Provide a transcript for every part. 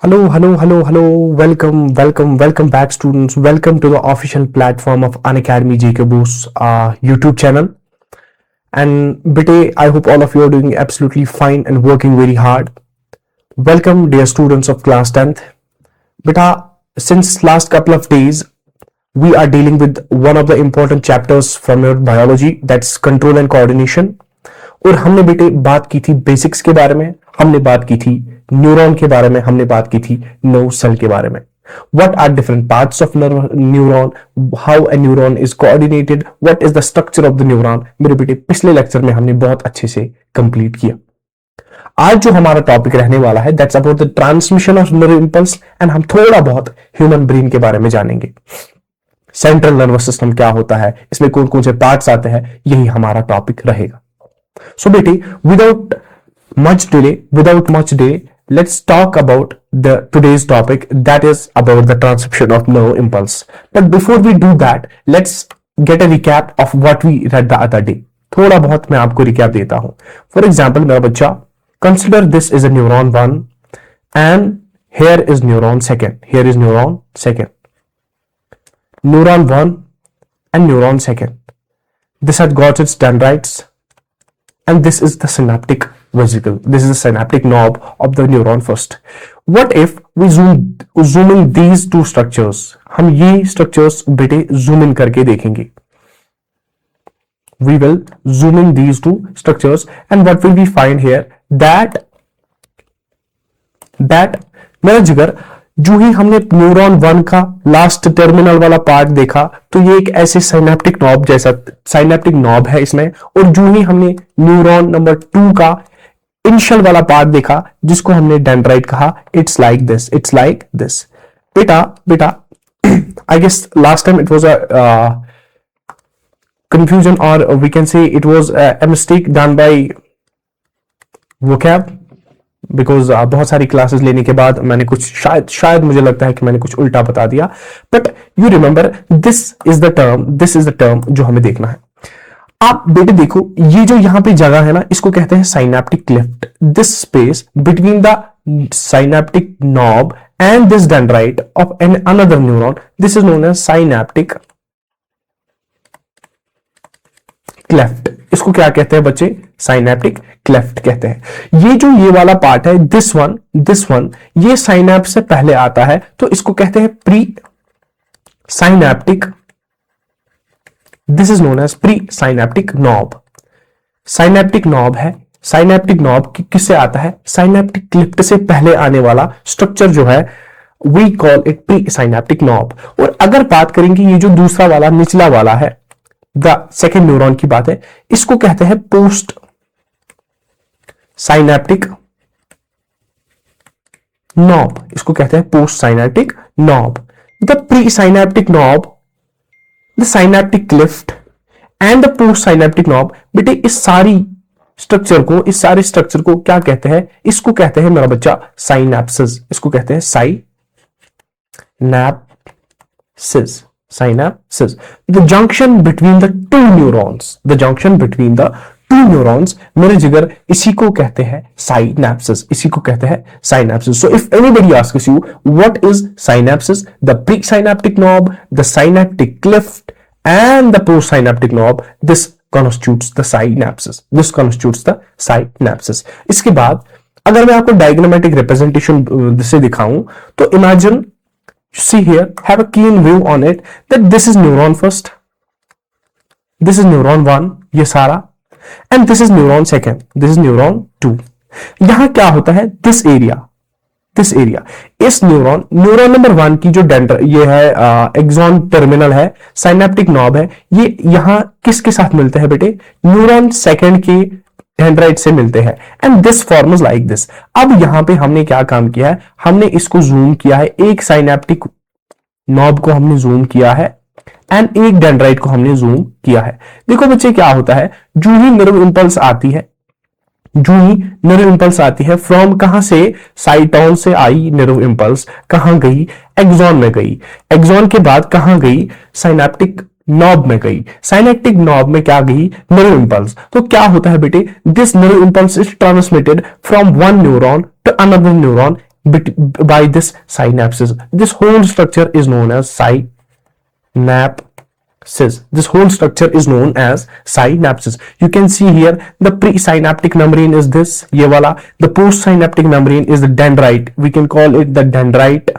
Hello, hello, hello, hello. Welcome, welcome, welcome back, students. Welcome to the official platform of Unacademy JK Boost YouTube channel. And bete, I hope all of you are doing absolutely fine and working very hard. Welcome, dear students of class 10th. Beta, since last couple of days, we are dealing with one of the important chapters from your biology, that's control and coordination. और हमने बेटे बात की थी basics के बारे में, हमने बात की थी न्यूरॉन के बारे में, हमने बात की थी नर्व सेल के बारे में. What are different parts of neuron, how a neuron is coordinated, what is the structure of the neuron. मेरे बेटे पिछले लेक्चर में हमने बहुत अच्छे से कंप्लीट किया. आज जो हमारा टॉपिक रहने वाला है that's about the transmission of nerve impulse and हम थोड़ा बहुत ह्यूमन ब्रेन के बारे में जानेंगे. सेंट्रल नर्वस सिस्टम क्या होता है, इसमें कौन कौन से पार्ट्स आते हैं, यही हमारा टॉपिक रहेगा. So बेटी, without much delay, let's talk about the today's topic, that is about the transmission of nerve impulse. But before we do that, let's get a recap of what we read the other day. थोड़ा बहुत मैं आपको recap देता हूं. For example, मेरा बच्चा, consider this is a neuron 1 and here is neuron 2. Here is neuron 2. Neuron 1 and neuron 2. This has got its dendrites. And this is the synaptic vesicle. This is the synaptic knob of the neuron first. What if we zoom in these two structures? हम ये structures बेटे zoom in करके देखेंगे. We will zoom in these two structures and what will we find here? That मेरा जिगर, जो ही हमने neuron 1 का लास्ट टर्मिनल वाला पार्ट देखा तो ये एक ऐसे साइनेप्टिक नॉब जैसा साइनेप्टिक नॉब है इसमें, और जो ही हमने न्यूरॉन नंबर 2 का इनिशियल वाला पार्ट देखा जिसको हमने डेंड्राइट कहा, इट्स लाइक दिस. बेटा I guess last time it was a confusion और we can say it was a mistake done by vocab, because बहुत सारी क्लासेस लेने के बाद मैंने कुछ शायद मुझे लगता है कि मैंने कुछ उल्टा बता दिया. But you remember this is the term जो हमें देखना है. आप बेटे देखो, ये जो यहां पे जगह है ना, इसको कहते हैं synaptic cleft. This space between the synaptic knob and this dendrite of an another neuron, this is known as synaptic cleft. इसको क्या कहते हैं बच्चे? साइनेप्टिक क्लेफ्ट कहते हैं. ये वाला पार्ट है, दिस वन, ये साइनेप्स से पहले आता है तो इसको कहते हैं pre synaptic. This is known as pre synaptic knob. Synaptic knob है. साइनेप्टिक नॉब किससे आता है? साइनेप्टिक क्लेफ्ट से पहले आने वाला स्ट्रक्चर जो है we call it pre synaptic knob. और अगर बात करेंगे ये जो दूसरा वाला निचला वाला है, द सेकेंड न्यूरॉन की बात है, इसको कहते हैं पोस्ट साइनेप्टिक नॉब. इसको कहते हैं post synaptic knob. The pre synaptic knob, the synaptic Clift and the post synaptic knob. बेटे इस सारे स्ट्रक्चर को क्या कहते हैं? इसको कहते हैं मेरा बच्चा साइनेप्सिस. इसको कहते हैं synapses. The junction between the two neurons, मेरे जिगर, इसी को कहते हैं synapses. So if anybody asks you what is synapses, the presynaptic knob, the synaptic cleft and the postsynaptic knob, this constitutes the synapses. इसके बाद अगर मैं आपको डायग्रामेटिक रिप्रेजेंटेशन से दिखाऊं तो imagine, see here, have a keen view on it, that this is neuron first, this is neuron 1, ये सारा, and this is neuron 2, this is neuron 2. यहां क्या होता है? this area, इस न्यूरॉन नंबर 1 की जो ये है एक्सॉन टर्मिनल है, साइनेप्टिक नॉब है, ये यहां किसके साथ मिलते हैं बेटे? न्यूरॉन 2 के डेंड्राइट से मिलते हैं. And this forms like this. अब यहां पे हमने क्या काम किया है? हमने इसको जूम किया है, एक साइनेप्टिक नॉब को हमने जूम किया है एंड एक डेंड्राइट को हमने जूम किया है. देखो बच्चे क्या होता है, जो ही नर्व इंपल्स आती है, फ्रॉम कहां से? साइटोन से आई नर्व इंपल्स, कहां गई? एक्सॉन में गई. एक्सॉन के बाद कहां गई? साइनेप्टिक नॉब में गई. साइनेप्टिक नॉब में क्या गई? Nerve impulse. तो क्या होता है बेटे? This nerve impulse is transmitted from one neuron to another neuron by this synapses. This whole structure is known as synapses. This whole structure is known as synapses. You can see here the presynaptic membrane is this, ये वाला. The postsynaptic membrane is the dendrite. We can call it the dendrite.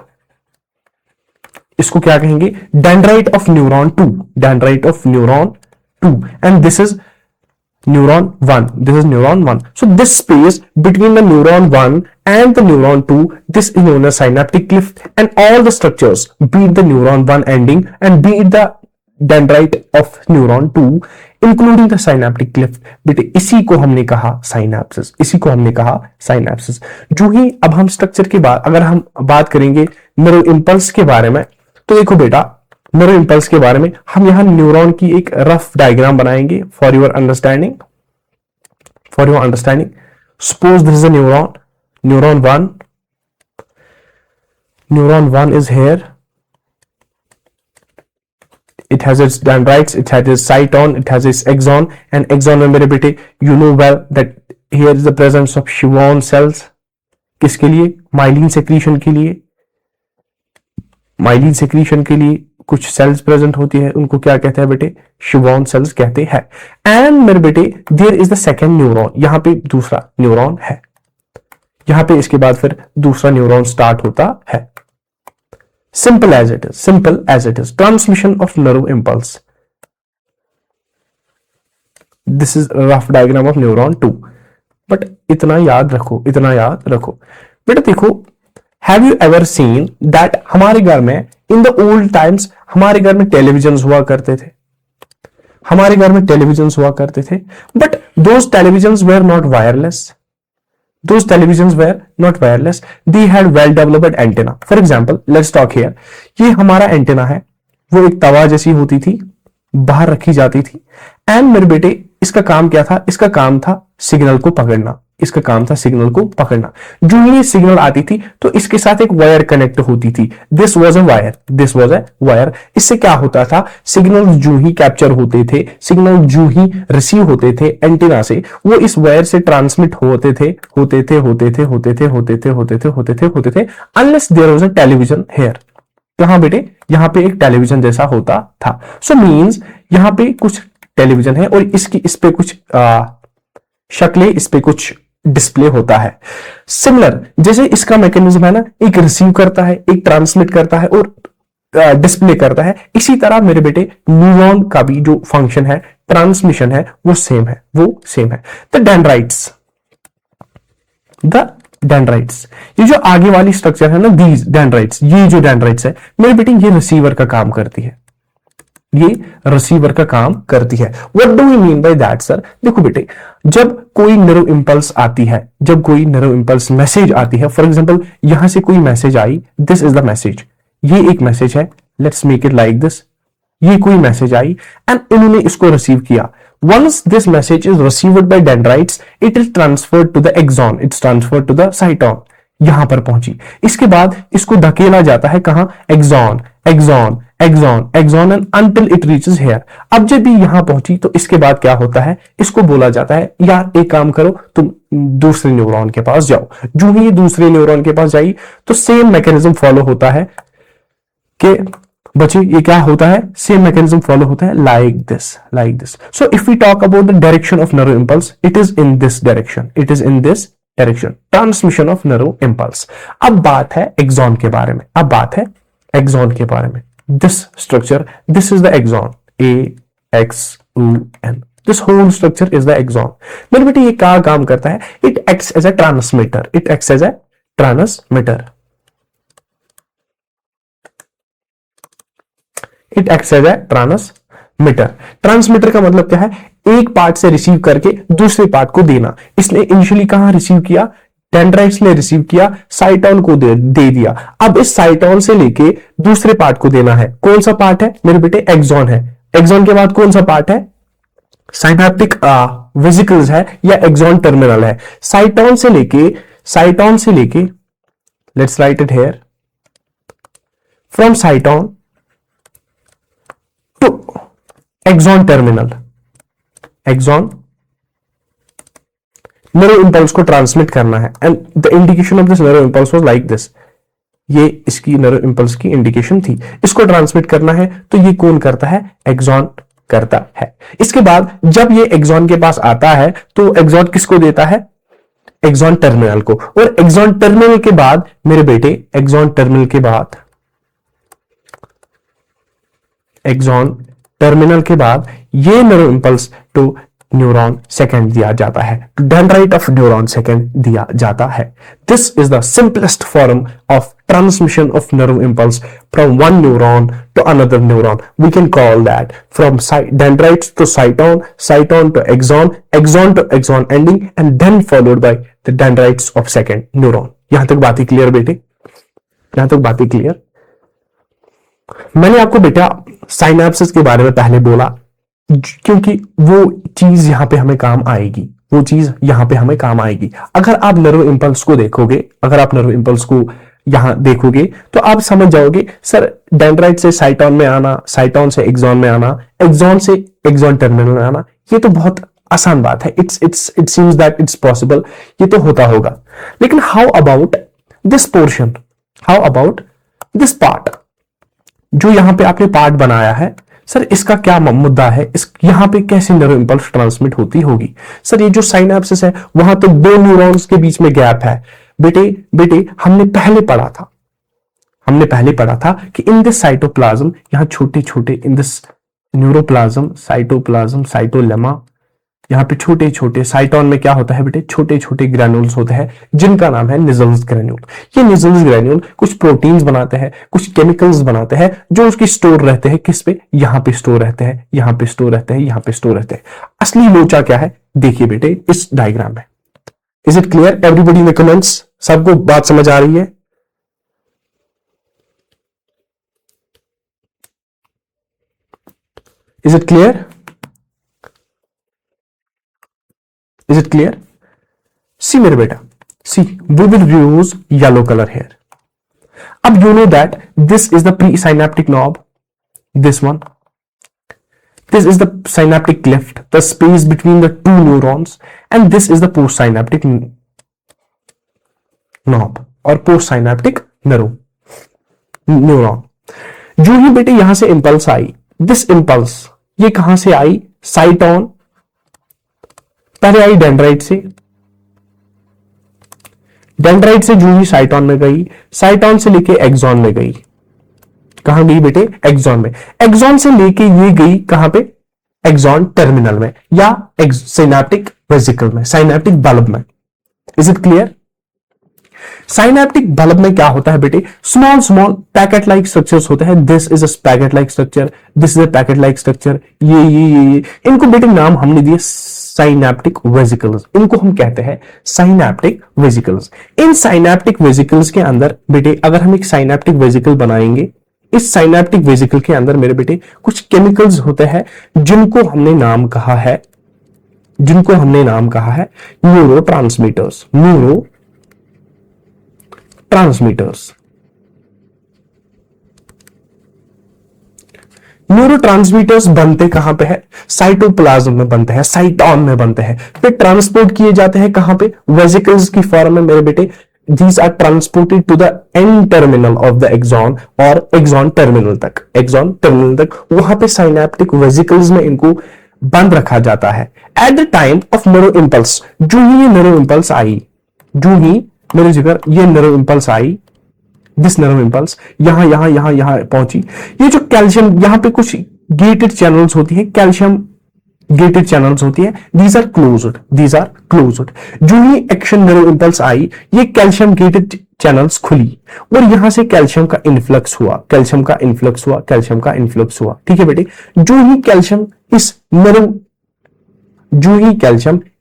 इसको क्या कहेंगे? Dendrite of neuron 2. Dendrite of neuron 2. And this is neuron 1. This is neuron 1. So this space between the neuron 1 and the neuron 2, this is known as synaptic cleft, and all the structures, be it the neuron 1 ending and be it the dendrite of neuron 2 including the synaptic cleft, बेटे इसी को हमने कहा synapses. इसी को हमने कहा synapses. जो ही अब हम स्ट्रक्चर के बाद अगर हम बात करेंगे न्यूरो इंपल्स के बारे में, तो देखो बेटा न्यूरो इंपल्स के बारे में हम यहां न्यूरॉन की एक रफ डायग्राम बनाएंगे for your understanding. Suppose this is a neuron 1 is here. It has its dendrites, it has its cyton, it has its axon, and axon में मेरे बेटे you know well that here is the presence of Schwann cells. किसके लिए? Myelin secretion के लिए कुछ cells present होती है, उनको क्या कहते हैं बेटे? Schwann cells कहते हैं. एंड मेरे बेटे there is the second neuron. यहां पे दूसरा न्यूरॉन है, यहां पे इसके बाद फिर दूसरा न्यूरॉन स्टार्ट होता है. Simple as it is. Transmission of nerve impulse. This is a rough diagram of neuron 2. But इतना याद रखो. बेटा देखो, have you ever seen that हमारे घर में in the old times हमारे घर में टेलीविजन हुआ करते थे. But those televisions were not wireless. They had well developed antenna. For example, let's talk here. ये हमारा एंटेना है, वो एक तवा जैसी होती थी, बाहर रखी जाती थी. एंड मेरे बेटे इसका काम क्या था? इसका काम था सिग्नल को पकड़ना. जो ये सिग्नल आती थी तो इसके साथ एक वायर कनेक्ट होती थी. This was a wire. इससे क्या होता था? सिग्नल जो ही कैप्चर होते थे, सिग्नल जो ही रिसीव होते थे एंटीना से, वो इस वायर से ट्रांसमिट होते थे unless there was a television here. कहां बेटे? यहां पे एक टेलीविजन जैसा होता था. सो मींस यहां पे कुछ टेलीविजन है और इस पे कुछ शक्लें, इस पे कुछ डिस्प्ले होता है. सिमिलर जैसे इसका मैकेनिज्म है ना, एक रिसीव करता है, एक ट्रांसमिट करता है और डिस्प्ले करता है. इसी तरह मेरे बेटे न्यूरॉन का भी जो फंक्शन है, ट्रांसमिशन है, वो सेम है. द डेंड्राइट्स, ये जो आगे वाली स्ट्रक्चर है ना, दीज डेंड्राइट्स, ये जो डेंड्राइट्स है मेरे बेटे, ये रिसीवर का काम करती है. What do we mean by that sir? देखो बेटे, जब कोई न्यूरो इंपल्स आती है, मैसेज आती है, फॉर एग्जांपल यहां से कोई message I, this is the message, ये एक मैसेज है, let's make it like this. ये कोई मैसेज आई एंड इन्होंने इसको रिसीव किया. Once this message is received by dendrites, it is transferred to the axon. It's transferred to the cyton. यहां पर पहुंची. इसके बाद इसको धकेला जाता है कहां? Axon and until it reaches here. अब जब भी यहां पहुंची तो इसके बाद क्या होता है? इसको बोला जाता है यार एक काम करो, तुम दूसरे न्यूरॉन के पास जाओ. जो ही दूसरे न्यूरॉन के पास जाई तो सेम मैकेनिज्म फॉलो होता है कि बच्चे ये क्या होता है? सेम मैकेनिज्म फॉलो होता है like this. So if we talk about the direction of nerve impulse, it is in this direction. Transmission of nerve impulse. अब बात है एक्सॉन के बारे में. This structure, this is the axon, AXON. This whole structure is the axon. मेरे बेटे ये क्या काम करता है? It acts as a transmitter. Transmitter का मतलब क्या है? एक पार्ट से रिसीव करके दूसरे पार्ट को देना. इसने इनिशियली कहां रिसीव किया? डेंड्राइट्स ने रिसीव किया, साइटोन को दे दिया. अब इस साइटोन से लेके दूसरे पार्ट को देना है. कौन सा पार्ट है मेरे बेटे? एक्सॉन है. एक्सॉन के बाद कौन सा पार्ट है? साइनेप्टिक वेसिकल्स है या एक्सॉन टर्मिनल है. साइटोन से लेके let's write it here, from cyton to axon terminal. Neuro impulse को ट्रांसमिट करना है, and the indication of this neuro impulse was like this. ये इसकी न्यूरो इंपल्स की इंडिकेशन थी। इसको ट्रांसमिट करना है तो ये कौन करता है? एक्सॉन करता है। इसके बाद जब ये एक्सॉन के पास आता है तो एक्सॉन किसको देता है? एक्सॉन टर्मिनल को। और एक्सॉन टर्मिनल के बाद मेरे बेटे, एक्सॉन टर्मिनल के बाद, एक्सॉन टर्मिनल के बाद ये neuro impulse to neuron second दिया जाता है, to dendrite of neuron second दिया जाता है। This is the simplest form of transmission of neuro impulse from one neuron to another neuron. We can call that from dendrites to cyton, cyton to axon, axon to axon ending, and then followed by the dendrites of second neuron. यहां तक बातें clear बेटे? यहां तक बातें clear? मैंने आपको बेटा साइनेप्सिस के बारे में पहले बोला क्योंकि वो चीज यहां पे हमें काम आएगी, वो चीज यहां पे हमें काम आएगी। अगर आप नर्व इंपल्स को देखोगे, अगर आप नर्व इंपल्स को यहां देखोगे तो आप समझ जाओगे सर डेंड्राइट से साइटोन में आना, साइटोन से एक्सॉन में आना, एक्सॉन से एक्सॉन टर्मिनल में आना, ये तो बहुत आसान बात है। It seems that it's possible, ये तो होता होगा। लेकिन how about this portion, how about this part, जो यहां पे आपने पार्ट बनाया है, सर इसका क्या मुद्दा है? इस यहां पे कैसे न्यूरो इंपल्स ट्रांसमिट होती होगी? सर ये जो साइनेप्सिस है वहां तो दो न्यूरॉन्स के बीच में गैप है। बेटे हमने पहले पढ़ा था कि इन दिस साइटोप्लाज्म, यहां छोटे छोटे, इन दिस न्यूरोप्लाज्म, साइटोप्लाज्म, साइटोलेमा, यहां पे छोटे छोटे, साइटोन में क्या होता है बेटे? छोटे छोटे ग्रैन्यूल्स होते हैं जिनका नाम है निजल्स ग्रैन्यूल। ये निजल्स ग्रैन्यूल कुछ प्रोटीन्स बनाते हैं, कुछ केमिकल्स बनाते हैं जो उसकी स्टोर रहते हैं। किस पे? यहां पे स्टोर रहते हैं, यहां पे स्टोर रहते हैं, यहां पे स्टोर रहते हैं। असली लोचा क्या है देखिए बेटे इस डायग्राम में। Is it clear everybody in the comments? सबको बात समझ आ रही है? Is it clear? Is it clear? See मेरे बेटा, see we will use yellow color here. अब you know that this is the presynaptic knob, this one. This is the synaptic cleft, the space between the two neurons, and this is the postsynaptic knob और postsynaptic neuron. जो ही बेटे यहां से impulse I, this impulse ये कहां से आई? साइटोन, पहले आई dendrite से, डेंड्राइट से जो ही साइटोन में गई, साइटोन से लेके एक्सॉन में गई। कहां गई बेटे? एक्सॉन में। एक्सॉन से लेके ये गई कहां पे? एक्सॉन टर्मिनल में या सिनैप्टिक वेसिकल में, साइनेप्टिक बल्ब में। Is it clear? Synaptic bulb में क्या होता है बेटे? Small small packet like structures होते हैं। This is a packet like structure, this is a packet like structure, ये इनको बेटे नाम हमने दिए साइनेप्टिक वेसिकल्स। इनको हम कहते हैं साइनेप्टिक वेसिकल्स। इन साइनेप्टिक वेसिकल्स के अंदर बेटे अगर हम एक साइनेप्टिक वेसिकल बनाएंगे, इस साइनेप्टिक वेसिकल के अंदर मेरे बेटे कुछ केमिकल्स होते हैं जिनको हमने नाम कहा है, neuro transmitters, neuro transmitters. Neuro transmitters बनते कहां पे है? साइटोप्लाज्म में बनते हैं, साइटोन में बनते हैं, फिर ट्रांसपोर्ट किए जाते हैं कहां पे? वेसिकल्स की फॉर्म में मेरे बेटे। These are transported to the end terminal of the axon और axon terminal तक, वहां पे synaptic vesicles में इनको बंद रखा जाता है। At the time of neuro impulse, जो ही ये neuro impulse आई, जो ही मेरे जिगर ये neuro impulse I, this nerve impulse यहां पहुंची। ये जो कैल्शियम, यहां पे कुछ गेटेड चैनल्स होती है, कैल्शियम गेटेड चैनल्स होती है, दीज आर क्लोज्ड। जो ही एक्शन नर्व इंपल्स आई, ये कैल्शियम गेटेड चैनल्स खुली और यहां से कैल्शियम का इन्फ्लक्स हुआ। ठीक है बेटे? जो ही कैल्शियम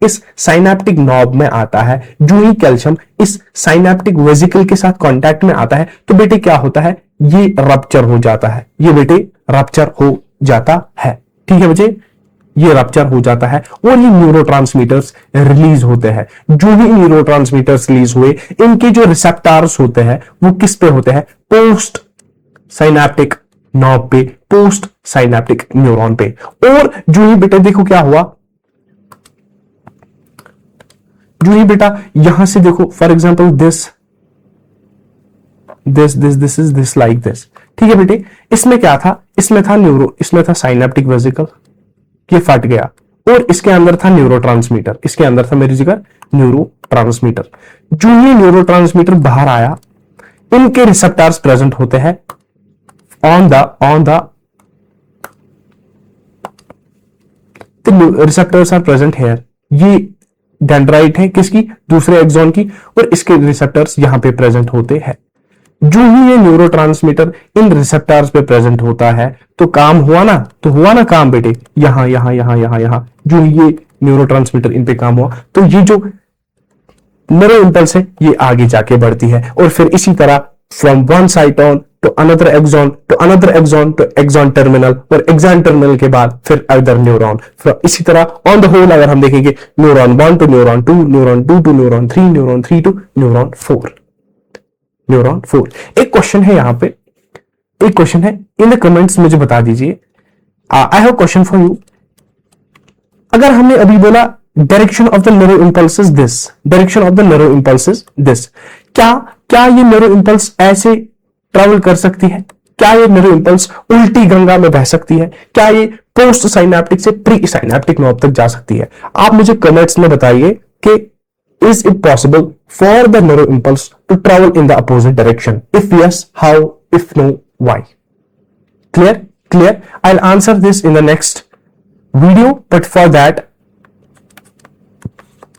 इस साइनेप्टिक नॉब में आता है, जो ही कैल्शियम इस साइनेप्टिक वेसिकल के साथ कांटेक्ट में आता है, तो बेटे क्या होता है? ये रप्चर हो जाता है, ठीक है बच्चे? ये रप्चर हो जाता है और ये न्यूरोट्रांसमीटर्स रिलीज होते हैं। जो ही न्यूरोट्रांसमीटर्स रिलीज हुए, इनके जो रिसेप्टर्स होते हैं वो किस पे होते हैं? पोस्ट साइनेप्टिक नॉब पे, पोस्ट साइनेप्टिक न्यूरॉन पे। और जो ही बेटे देखो क्या हुआ, जो ही बेटा यहां से देखो, for example this is this like this, ठीक है बेटे। इसमें क्या था, इसमें था इसमें था साइनेप्टिक वेसिकल, ये फट गया, और इसके अंदर था न्यूरोट्रांसमीटर, इसके अंदर था मेरी जगह न्यूरोट्रांसमीटर। जो ये न्यूरोट्रांसमीटर बाहर आया, इनके रिसेप्टर्स प्रेजेंट होते हैं on the receptors are present here. ये डेंड्राइट है किसकी, दूसरे एक्सॉन की, और इसके रिसेप्टर्स यहां पे प्रेजेंट होते हैं। जो ही ये न्यूरोट्रांसमीटर इन रिसेप्टर्स पे प्रेजेंट होता है, तो काम हुआ ना, तो हुआ ना काम बेटे, यहां यहां यहां यहां यहां जो ये न्यूरोट्रांसमीटर इन पे काम हुआ, तो ये जो न्यूरो इंपल्स है ये आगे जाके बढ़ती है, और फिर इसी तरह from one cyton to another axon to another axon to axon terminal, और एक्सॉन टर्मिनल के बाद फिर अदर न्यूरॉन। इसी तरह ऑन द होल अगर हम देखेंगे, neuron 1 to neuron 2, neuron 2 to neuron 3, neuron 3 to neuron 4, neuron 4। एक क्वेश्चन है यहां पे, एक क्वेश्चन है, इन द कमेंट्स मुझे बता दीजिए। I have question for you. अगर हमने अभी बोला direction of the neuro impulse is this, direction of the neuro impulse is this, क्या ये न्यूरो इंपल्स ऐसे ट्रेवल कर सकती है? क्या ये न्यूरो इंपल्स उल्टी गंगा में बह सकती है? क्या ये पोस्ट साइनेप्टिक से प्री साइनेप्टिक नोब तक जा सकती है? आप मुझे कमेंट्स में बताइए कि is it possible for the neural impulse to travel in the opposite direction? If yes, how? If no, why? Clear? I'll answer this in the next video, but for that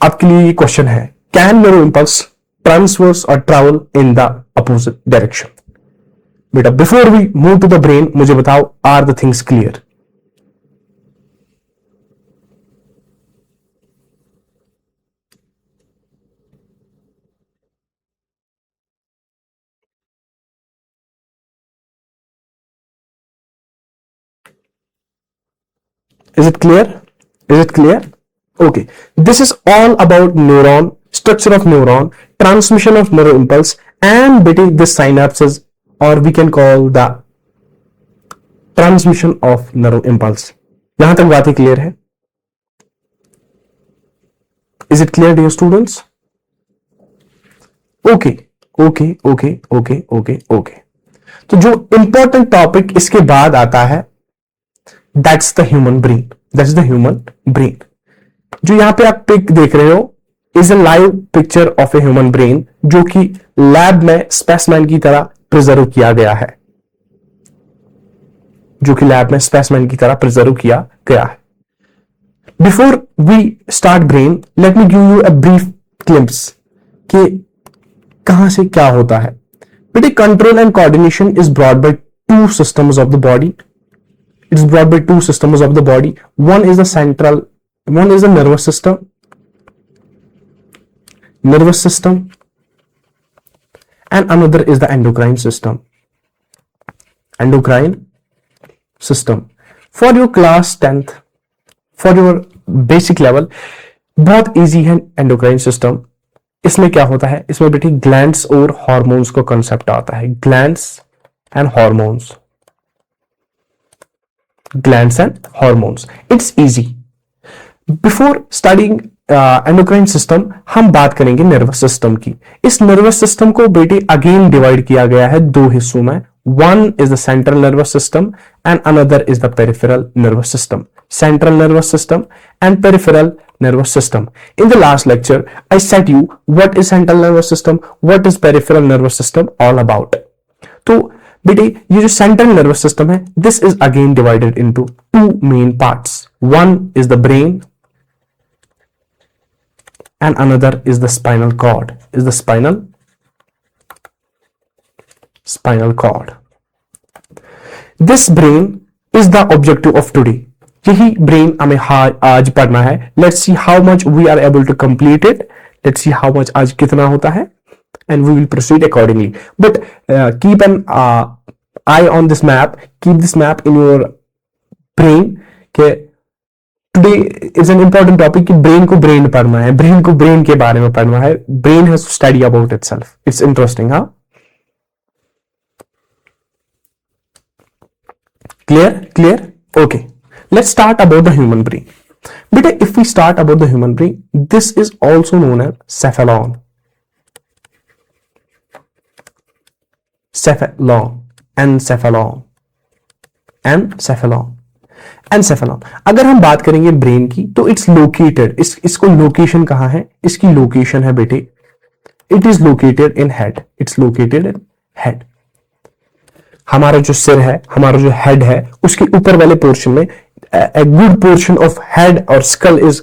आपके लिए ये question है, can neural impulse transverse or travel in the opposite direction? बेटा before we move to the brain, मुझे बताओ, are the things clear? Is it clear? Is it clear? Okay. This is all about neuron, structure of neuron, transmission of neural impulse, and between the synapses, or we can call the transmission of neural impulse. यहां तक बातें clear है? Is it clear, dear students? Okay. तो जो important topic इसके बाद आता है, that's the human brain, that's the human brain. जो यहां पे आप पिक देख रहे हो is a live picture of a human brain, जो कि लैब में स्पेसिमेन की तरह प्रिजर्व किया गया है, जो कि लैब में स्पेसिमेन की तरह प्रिजर्व किया गया है। Before we start brain, let me give you a brief glimpse कि कहां से क्या होता है। बेटे control and coordination is brought by two systems of the body. It's brought by two systems of the body. One is the central, one is the nervous system, and another is the endocrine system. For your class 10th, for your basic level, बहुत easy है endocrine system. इसमें क्या होता है, इसमें बेटी glands और hormones का concept आता है. glands and hormones. It's easy. Before studying endocrine system, हम बात करेंगे नर्वस सिस्टम की. इस नर्वस सिस्टम को बेटे अगेन डिवाइड किया गया है दो हिस्सों में. One is the central nervous system and another is the peripheral nervous system. Central nervous system and peripheral nervous system. In the last lecture, I said you what is central nervous system, what is peripheral nervous system all about. तो बेटे ये जो central nervous system है, this is again divided into two main parts. One is the brain and another is the spinal cord. This brain is the objective of today. यही brain हमें आज पढ़ना है. Let's see how much we are able to complete it. Let's see how much आज कितना होता है, and we will proceed accordingly. But keep an eye on this map. Keep this map in your brain. Okay, today is an important topic कि brain को brain पढ़ना है, brain को brain के बारे में पढ़ना है. Brain has to study about itself. It's interesting, huh? Clear? Okay. Let's start about the human brain. बेटा if we start about the human brain, this is also known as cephalon. Encephalon. अगर हम बात करेंगे brain की तो it's located, इसको location कहां है, इसकी लोकेशन है बेटे, it is located in head, it's located in head. हमारा जो सिर है, हमारा जो हेड है, उसके ऊपर वाले पोर्शन में a good portion of head और skull is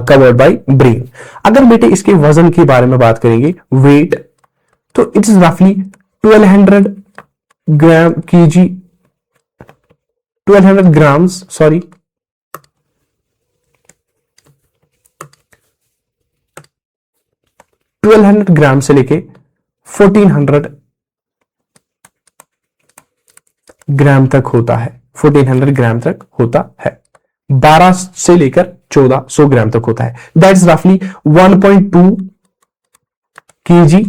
covered by brain। अगर बेटे इसके वजन के बारे में बात करेंगे, वेट, तो इट इज रफली 1200 ग्राम केजी, 1200 ग्राम्स, सॉरी 1200 ग्राम से लेके 1400 ग्राम तक होता है, 1400 ग्राम तक होता है, 12 से लेकर 1400 ग्राम तक होता है। दैट इज रफली 1.2 KG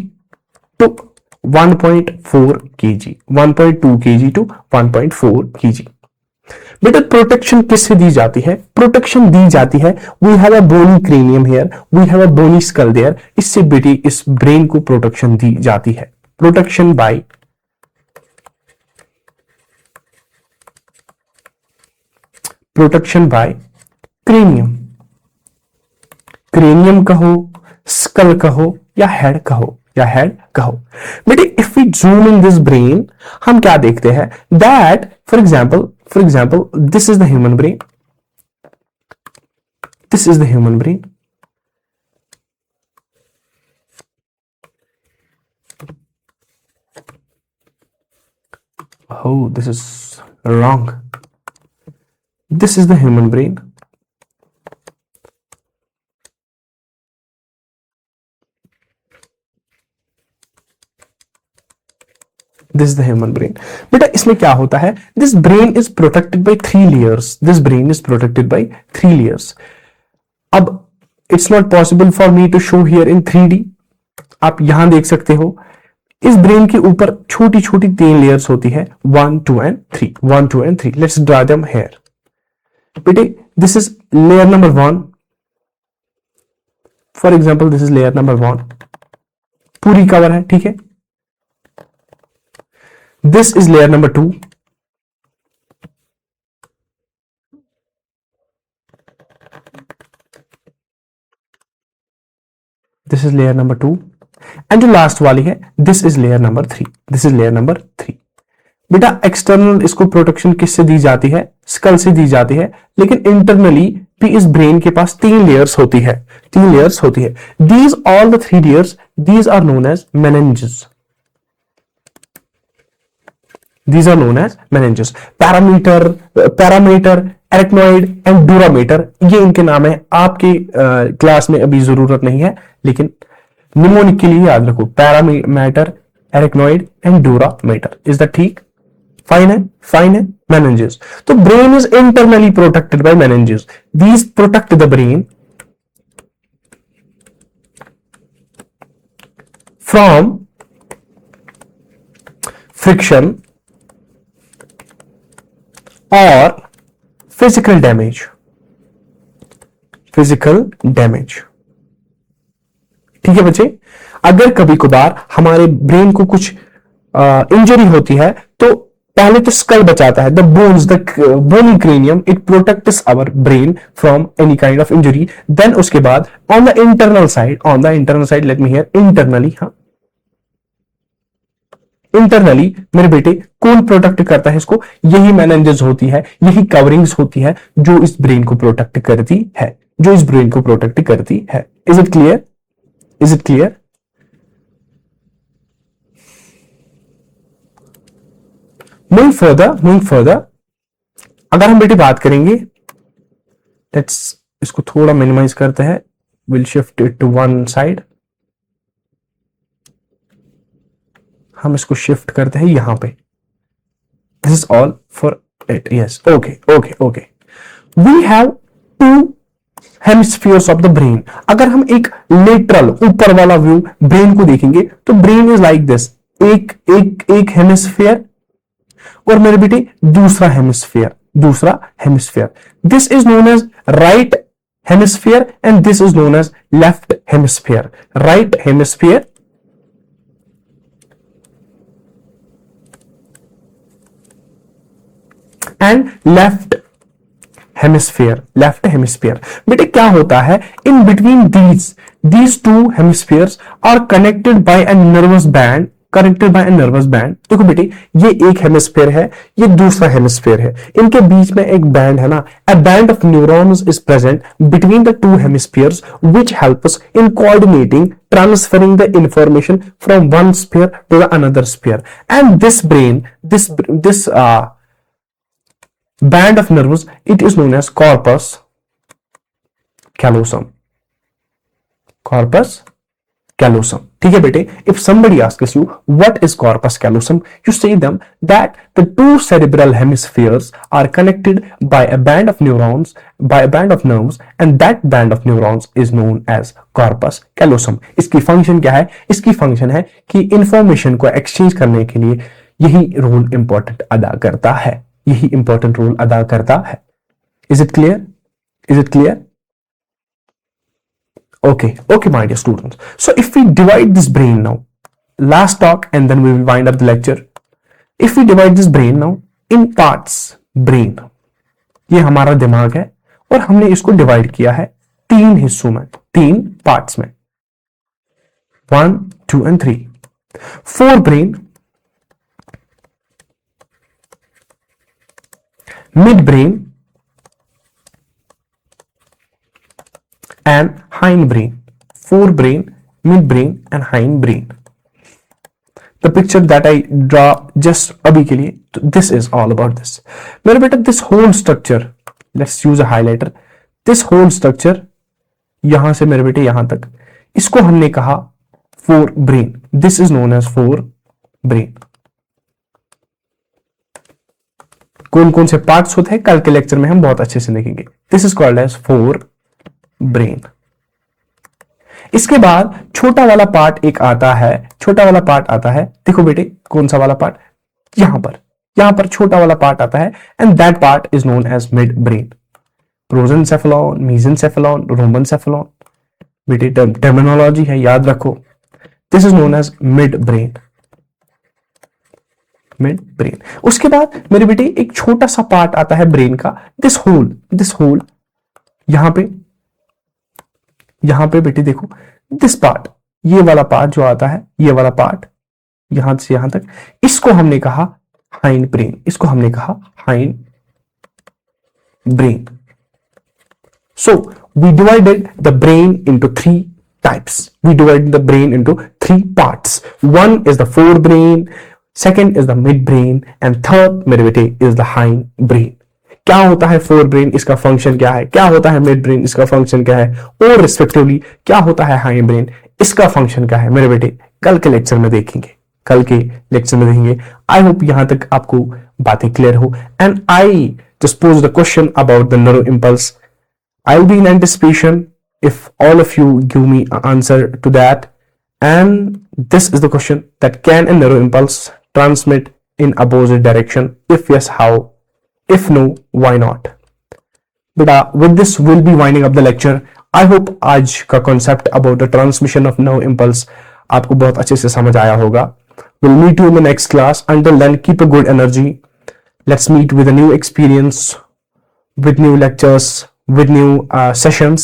to 1.4 KG, 1.2 KG to 1.4 KG. बेटा प्रोटेक्शन किससे दी जाती है? प्रोटेक्शन दी जाती है, we have a bony cranium here, we have a bony skull there, इससे बेटी इस ब्रेन को प्रोटेक्शन दी जाती है। प्रोटेक्शन बाय क्रेनियम, क्रेनियम कहो, स्कल कहो या हेड कहो, बेटे if we zoom in this brain, हम क्या देखते हैं, that for example this is the human brain, this is the human brain, oh this is wrong, this is the human brain, this is the human brain। बेटा इसमें क्या होता है, this brain is protected by 3 layers, this brain is protected by 3 layers। अब it's not possible for me to show here in 3D, आप यहां देख सकते हो, इस ब्रेन के ऊपर छोटी छोटी 3 लेयर्स होती है, 1 2 and 3, 1 2 and 3, let's draw them here। बेटे this is layer number 1, for example this is layer number 1, पूरी कवर है, ठीक है। This is layer number 2, this is layer number 2 and जो लास्ट वाली है this is layer number 3, this is layer number 3। बेटा external इसको प्रोटेक्शन किससे दी जाती है, स्कल से दी जाती है, लेकिन इंटरनली भी इस ब्रेन के पास 3 लेयर्स होती है, 3 लेयर्स होती है। These all the 3 layers, these are known as meninges, these are known as meninges. Pia mater, arachnoid and dura mater, ये इनके नाम है, आपके क्लास में अभी जरूरत नहीं है, लेकिन निमोनिक के लिए याद रखो, pia mater, arachnoid and dura mater. Is that ठीक? फाइन है। meninges, तो brain is internally protected by meninges, these protect the brain from friction और फिजिकल डैमेज, ठीक है बच्चे। अगर कभी कभार हमारे ब्रेन को कुछ इंजरी होती है तो पहले तो स्कल बचाता है, the bones, the bony cranium, it protects our brain from any kind of injury. Then उसके बाद on the internal side, let me here, internally, हाँ इंटरनली मेरे बेटे कौन प्रोटेक्ट करता है इसको, यही मेनिंजेस होती है, यही कवरिंग्स होती है जो इस ब्रेन को प्रोटेक्ट करती है, is it clear? Moving further, अगर हम बेटे बात करेंगे, लेट्स इसको थोड़ा मिनिमाइज करते हैं, will shift it to one side, हम इसको शिफ्ट करते हैं यहां पे, this is all for it, yes, okay. We have 2 hemispheres of the brain. अगर हम एक लेटरल ऊपर वाला व्यू ब्रेन को देखेंगे तो ब्रेन इज लाइक दिस, एक हेमिस्फीयर और मेरे बेटे दूसरा hemisphere, this is known as right hemisphere, and this is known as left hemisphere. Right hemisphere and left hemisphere बेटे क्या होता है, in between these two hemispheres are connected by a nervous band, देखो बेटे ये एक हेमिस्फीयर है, ये दूसरा हेमिस्फीयर है, इनके बीच में एक बैंड है ना, a band of neurons is present between the two hemispheres which helps in coordinating transferring the information from one sphere to the another sphere, and this band of nerves, it is known as corpus callosum. ठीक है बेटे, if somebody asks you what is corpus callosum, you say them that the two cerebral hemispheres are connected by a band of neurons, and that band of neurons is known as corpus callosum. इसकी function क्या है? इसकी function है कि information को exchange करने के लिए यही रोल इंपॉर्टेंट अदा करता है. Is it clear? Okay, my dear students. So if we divide this brain now, last talk and then we will wind up the lecture. If we divide this brain now in parts, brain ये हमारा दिमाग है और हमने इसको divide किया है 3 हिस्सों में, 3 पार्ट्स में, 1, 2 and 3. Forebrain, midbrain and hindbrain. Forebrain, midbrain and hindbrain. The picture that I draw just अभी के लिए, this is all about this. मेरे बेटा, this whole structure, let's use a highlighter. This whole structure यहां से मेरे बेटे यहां तक, इसको हमने कहा forebrain. This is known as forebrain. कौन कौन से पार्ट्स होते हैं कल के लेक्चर में हम बहुत अच्छे से देखेंगे. This is called as forebrain. इसके बाद छोटा वाला पार्ट एक आता है, देखो बेटे कौन सा वाला पार्ट, यहां पर छोटा वाला पार्ट आता है, and that part is known as midbrain. Prosencephalon, mesencephalon, rhombencephalon, बेटे टर्मिनोलॉजी है, याद रखो. This is known as midbrain. उसके बाद मेरे बेटे एक छोटा सा पार्ट आता है ब्रेन का, दिस होल यहां पे बेटे देखो, दिस पार्ट, ये वाला पार्ट जो आता है, ये वाला पार्ट यहां से यहां तक, इसको हमने कहा hind brain. So we divided the brain into 3 types. We divided the brain into 3 parts. One is the forebrain, second is the midbrain, and third मेरे बेटे is the hindbrain. क्या होता है forebrain, इसका फंक्शन क्या है, क्या होता है midbrain, इसका फंक्शन क्या है, और रिस्पेक्टिवली क्या होता है hindbrain, इसका फंक्शन क्या है, मेरे बेटे कल के लेक्चर में देखेंगे. आई होप यहां तक आपको बातें क्लियर हो. And I just pose the question about the neuro impulse. I will be in anticipation if all of you give me an answer to that. And this is the question, that can a neural impulse transmit in opposite direction? If yes, how? If no, why not? But with this we'll be winding up the lecture. I hope आज का concept about the transmission of nerve impulse आपको बहुत अच्छे से समझ आया होगा. We'll meet you in the next class. Until then, keep a good energy. Let's meet with a new experience, with new lectures, with new sessions.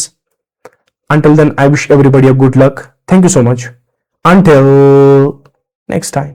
Until then, I wish everybody a good luck. Thank you so much. Until next time.